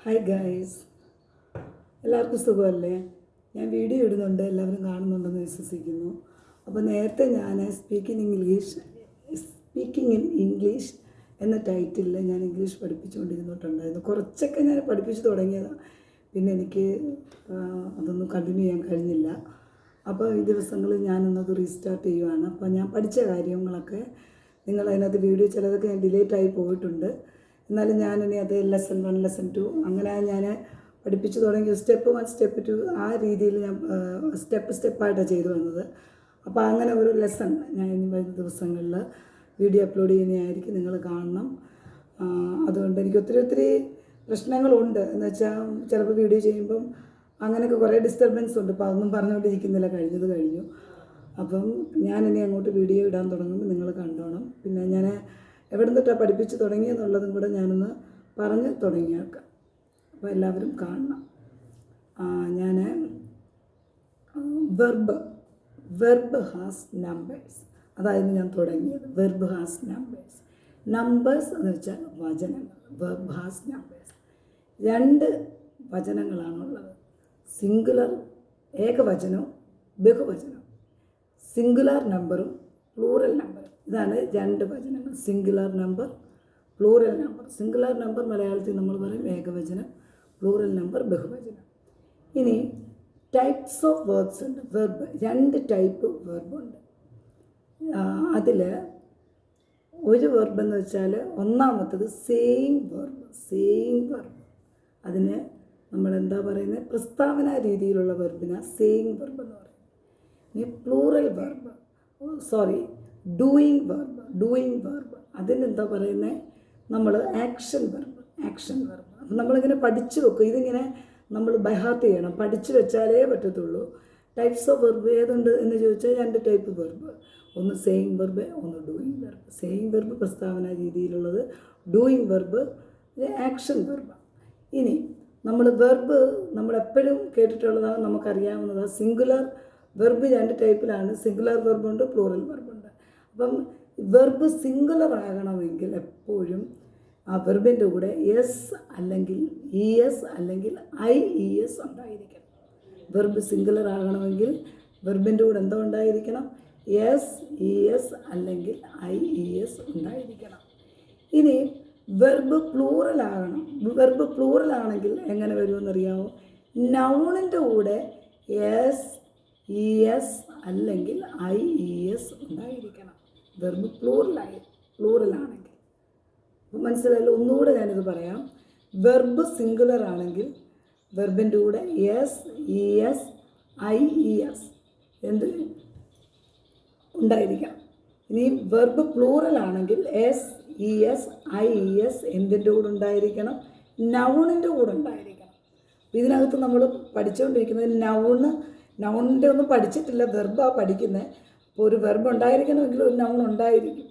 Hi guys, എല്ലാവർക്കും സുഖമല്ലേ? ഞാൻ വീഡിയോ ഇടുന്നുണ്ട്, എല്ലാവരും കാണുന്നുണ്ടെന്ന് വിശ്വസിക്കുന്നു. അപ്പോൾ നേരത്തെ ഞാൻ സ്പീക്കിംഗ് ഇൻ ഇംഗ്ലീഷ് എന്ന ടൈറ്റിലിൽ ഞാൻ ഇംഗ്ലീഷ് പഠിപ്പിച്ചുകൊണ്ടിരുന്നിട്ടുണ്ടായിരുന്നു. കുറച്ചൊക്കെ ഞാൻ പഠിപ്പിച്ചു തുടങ്ങിയതാണ്, പിന്നെ എനിക്ക് അതൊന്നും കണ്ടിന്യൂ ചെയ്യാൻ കഴിഞ്ഞില്ല. അപ്പോൾ ഈ ദിവസങ്ങളിൽ ഞാനൊന്നത് റീസ്റ്റാർട്ട് ചെയ്യുവാണ്. അപ്പോൾ ഞാൻ പഠിച്ച കാര്യങ്ങളൊക്കെ നിങ്ങൾ അതിനകത്ത് വീഡിയോ ചിലതൊക്കെ ഞാൻ ഡിലേറ്റ് ആയി പോയിട്ടുണ്ട്. എന്നാലും ഞാനിനി അത് ലെസൺ 1 ലെസൺ 2 അങ്ങനെ ഞാൻ പഠിപ്പിച്ചു തുടങ്ങി. സ്റ്റെപ്പ് 1 സ്റ്റെപ്പ് 2 ആ രീതിയിൽ ഞാൻ സ്റ്റെപ്പായിട്ടാണ് ചെയ്തു വന്നത്. അപ്പോൾ അങ്ങനെ ഒരു ലെസൺ ഞാൻ ഇനി വരുന്ന ദിവസങ്ങളിൽ വീഡിയോ അപ്ലോഡ് ചെയ്യുന്നതായിരിക്കും, നിങ്ങൾ കാണണം. അതുകൊണ്ട് എനിക്ക് ഒത്തിരി പ്രശ്നങ്ങളുണ്ട്. എന്ന് വെച്ചാൽ ചിലപ്പോൾ വീഡിയോ ചെയ്യുമ്പം അങ്ങനെയൊക്കെ കുറേ ഡിസ്റ്റർബൻസ് ഉണ്ട്. അപ്പോൾ അതൊന്നും പറഞ്ഞുകൊണ്ടിരിക്കുന്നില്ല, കഴിഞ്ഞു. അപ്പം ഞാനിനി അങ്ങോട്ട് വീഡിയോ ഇടാൻ തുടങ്ങുമ്പോൾ നിങ്ങൾ കണ്ടോണം. പിന്നെ ഞാൻ എവിടെ നിന്നിട്ടാണ് പഠിപ്പിച്ച് തുടങ്ങിയെന്നുള്ളതും കൂടെ ഞാനൊന്ന് പറഞ്ഞ് തുടങ്ങിയേക്കാം. അപ്പോൾ എല്ലാവരും കാണണം. ഞാൻ വെർബ് ഹാസ് നമ്പേഴ്സ്, അതായിരുന്നു ഞാൻ തുടങ്ങിയത്. വെർബ് ഹാസ് നമ്പേഴ്സ് എന്ന് വെച്ചാൽ വചനങ്ങൾ. വെർബ് ഹാസ് നമ്പേഴ്സ് 2 വചനങ്ങളാണുള്ളത്. സിംഗുലർ ഏകവചനവും ബഹുവചനവും, സിംഗുലർ നമ്പറും പ്ലൂറൽ നമ്പറും. ഇതാണ് 2 വചനങ്ങൾ. Singular number, plural number. Singular number മലയാളത്തിൽ നമ്മൾ പറയും ഏകവചനം, പ്ലൂറൽ നമ്പർ ബഹുവചനം. ഇനി ടൈപ്സ് ഓഫ് വേർബ്സ് ഉണ്ട്. വെർബ് 2 ടൈപ്പ് വെർബുണ്ട്. അതിൽ ഒരു വെർബ് എന്ന് വെച്ചാൽ ഒന്നാമത്തത് സെയിങ് വെർബ്. അതിന് നമ്മളെന്താ പറയുന്നത്, പ്രസ്താവന രീതിയിലുള്ള വെർബിനാ സെയിങ് വെർബ് എന്ന് പറയും. ഇനി പ്ലൂറൽ വെർബ്, ഡൂയിങ് വെർബ് അതിനെന്താ പറയുന്നത്, നമ്മൾ ആക്ഷൻ വെർബ്. അപ്പം നമ്മളിങ്ങനെ പഠിച്ചു വെക്കും. ഇതിങ്ങനെ നമ്മൾ ബൈഹാർട്ട് ചെയ്യണം, പഠിച്ചു വെച്ചാലേ പറ്റത്തുള്ളൂ. ടൈപ്സ് ഓഫ് വെർബ് ഏതുണ്ട് എന്ന് ചോദിച്ചാൽ 2 ടൈപ്പ് വെർബ്. ഒന്ന് സെയിങ് വെർബ്, ഒന്ന് ഡൂയിങ് വെർബ്. സെയിങ് വെർബ് പ്രസ്താവന രീതിയിലുള്ളത്, ഡൂയിങ് വെർബ് ആക്ഷൻ വെർബ്. ഇനി നമ്മൾ വെർബ് നമ്മളെപ്പോഴും കേട്ടിട്ടുള്ളതാണ്, നമുക്കറിയാവുന്നതാണ്. സിംഗുലർ വെർബ് 2 ടൈപ്പിലാണ്. സിംഗുലർ വെർബുണ്ട്, പ്ലൂറൽ വെർബുണ്ട്. അപ്പം വെർബ് സിംഗുലർ ആകണമെങ്കിൽ എപ്പോഴും ആ വെർബിൻ്റെ കൂടെ എസ് അല്ലെങ്കിൽ ഇ എസ് അല്ലെങ്കിൽ IES ഉണ്ടായിരിക്കണം. വെർബ് സിംഗുലർ ആകണമെങ്കിൽ വെർബിൻ്റെ കൂടെ എന്താ ഉണ്ടായിരിക്കണം? SES അല്ലെങ്കിൽ IES ഉണ്ടായിരിക്കണം. ഇനി വെർബ് പ്ലൂറൽ ആണെങ്കിൽ എങ്ങനെ വരുമെന്നറിയാമോ? നൗണിൻ്റെ കൂടെ SES അല്ലെങ്കിൽ IES ഉണ്ടായിരിക്കണം. വെർബ് പ്ലൂറലാണെങ്കിൽ. അപ്പോൾ മനസ്സിലായല്ലോ? ഒന്നുകൂടെ ഞാനിത് പറയാം. വെർബ് സിംഗുലർ ആണെങ്കിൽ വെർബിൻ്റെ കൂടെ SES IES എന്ത് ഉണ്ടായിരിക്കണം. ഇനി വെർബ് പ്ലൂറൽ ആണെങ്കിൽ SES IES എന്തിൻ്റെ കൂടെ ഉണ്ടായിരിക്കണം? നൗണിൻ്റെ കൂടെ ഉണ്ടായിരിക്കണം. ഇതിനകത്ത് നമ്മൾ പഠിച്ചുകൊണ്ടിരിക്കുന്നത് നൗണിൻ്റെ ഒന്നും പഠിച്ചിട്ടില്ല, വെർബാണ് പഠിക്കുന്നത്. അപ്പോൾ ഒരു വെർബ് ഉണ്ടായിരിക്കണമെങ്കിൽ ഒരു നൗൺ ഉണ്ടായിരിക്കും.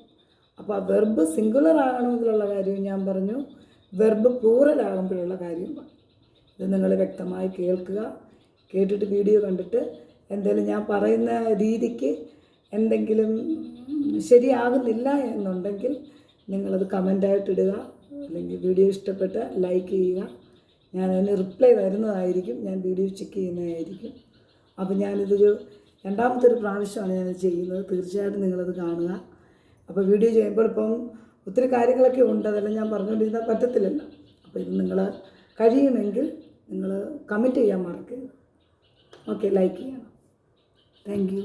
അപ്പോൾ ആ വെർബ് സിംഗുലർ ആകണമെങ്കിലുള്ള കാര്യവും ഞാൻ പറഞ്ഞു, വെർബ് പ്ലൂറൽ ആകുമ്പോഴുള്ള കാര്യവും പറഞ്ഞു. ഇത് നിങ്ങൾ വ്യക്തമായി കേൾക്കുക. കേട്ടിട്ട് വീഡിയോ കണ്ടിട്ട് എന്തെങ്കിലും ഞാൻ പറയുന്ന രീതിക്ക് എന്തെങ്കിലും ശരിയാകുന്നില്ല എന്നുണ്ടെങ്കിൽ നിങ്ങളത് കമൻ്റായിട്ട് ഇടുക, അല്ലെങ്കിൽ വീഡിയോ ഇഷ്ടപ്പെട്ട ലൈക്ക് ചെയ്യുക. ഞാൻ അതിന് റിപ്ലൈ തരുന്നതായിരിക്കും, ഞാൻ വീഡിയോ ചെക്ക് ചെയ്യുന്നതായിരിക്കും. അപ്പോൾ ഞാനിതൊരു 2ാമത്തെ പ്രാവശ്യമാണ് ഞാനത് ചെയ്യുന്നത്. തീർച്ചയായിട്ടും നിങ്ങളത് കാണുക. അപ്പോൾ വീഡിയോ ചെയ്യുമ്പോൾ ഇപ്പം ഒത്തിരി കാര്യങ്ങളൊക്കെ ഉണ്ട്, അതെല്ലാം ഞാൻ പറഞ്ഞുകൊണ്ടിരുന്നാൽ പറ്റത്തില്ലല്ലോ. അപ്പോൾ ഇത് നിങ്ങൾ കഴിയുമെങ്കിൽ നിങ്ങൾ കമൻറ്റ് ചെയ്യാൻ മറക്കരുത്. ഓക്കെ, ലൈക്ക് ചെയ്യണം. Thank you.